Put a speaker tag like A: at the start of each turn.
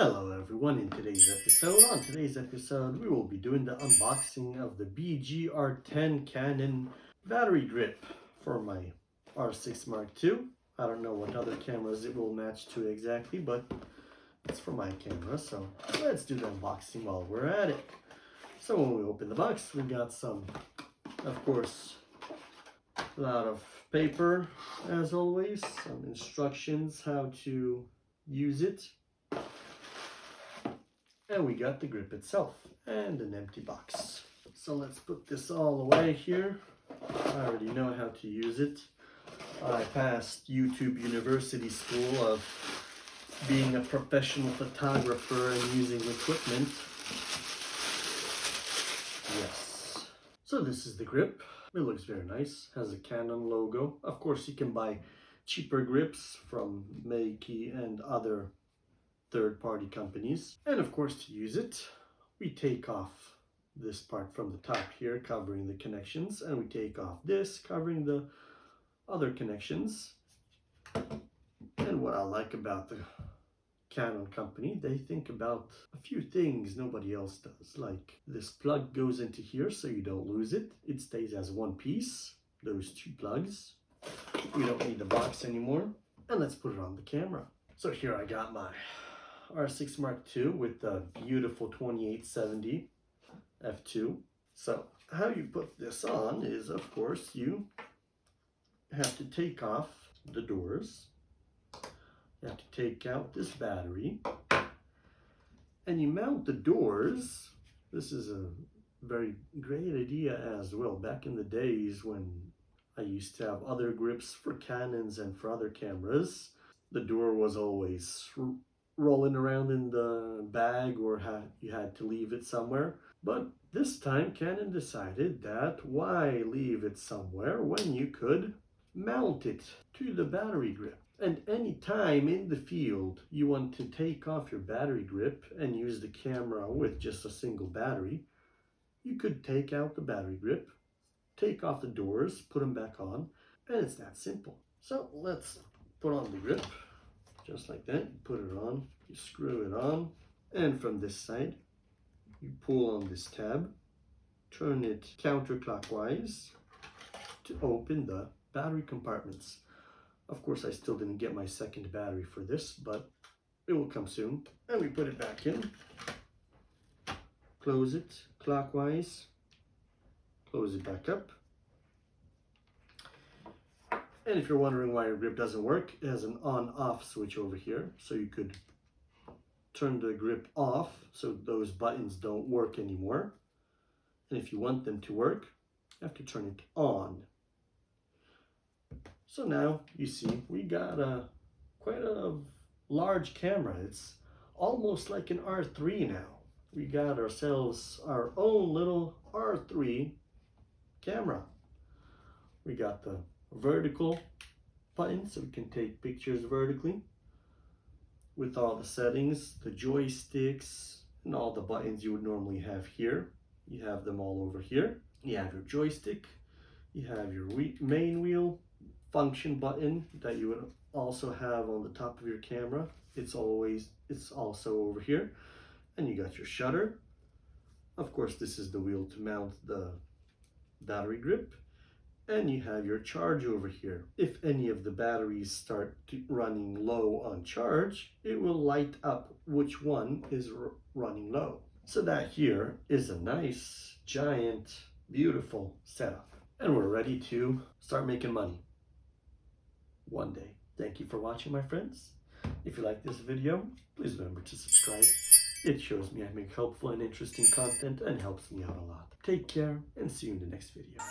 A: Hello everyone, on today's episode we will be doing the unboxing of the BG-R10 Canon battery grip for my R6 Mark II. I don't know what other cameras it will match to exactly, but it's for my camera, so let's do the unboxing while we're at it. So when we open the box, we got some, of course, a lot of paper as always, some instructions how to use it. And we got the grip itself and an empty box. So let's put this all away here. I already know how to use it. I passed YouTube University School of being a professional photographer and using equipment. Yes. So this is the grip. It looks very nice. Has a Canon logo. Of course you can buy cheaper grips from Meiki and other third-party companies. And of course, to use it, we take off this part from the top here covering the connections, and we take off this covering the other connections. And what I like about the Canon company, they think about a few things nobody else does. Like this plug goes into here so you don't lose it. It stays as one piece, those two plugs. We don't need the box anymore. And let's put it on the camera. So here I got my R6 Mark II with the beautiful 2870 f2. So how you put this on is, of course, you have to take off the doors. You have to take out this battery. And you mount the doors. This is a very great idea as well. Back in the days when I used to have other grips for Canons and for other cameras, the door was always rolling around in the bag, or you had to leave it somewhere. But this time Canon decided that why leave it somewhere when you could mount it to the battery grip. And any time in the field you want to take off your battery grip and use the camera with just a single battery, you could take out the battery grip, take off the doors, put them back on, and it's that simple. So let's put on the grip. Just like that, you put it on, you screw it on, and from this side, you pull on this tab, turn it counterclockwise to open the battery compartments. Of course, I still didn't get my second battery for this, but it will come soon. And we put it back in, close it clockwise, close it back up. And if you're wondering why your grip doesn't work, it has an on-off switch over here. So you could turn the grip off so those buttons don't work anymore. And if you want them to work, you have to turn it on. So now you see we got quite a large camera. It's almost like an R3 now. We got ourselves our own little R3 camera. We got the vertical button so we can take pictures vertically with all the settings, the joysticks, and all the buttons you would normally have here. You have them all over here. You have your joystick, you have your main wheel function button that you would also have on the top of your camera. It's also over here. And you got your shutter. Of course, this is the wheel to mount the battery grip. And you have your charge over here. If any of the batteries start running low on charge, it will light up which one is running low. So that here is a nice, giant, beautiful setup. And we're ready to start making money one day. Thank you for watching, my friends. If you like this video, please remember to subscribe. It shows me I make helpful and interesting content and helps me out a lot. Take care and see you in the next video.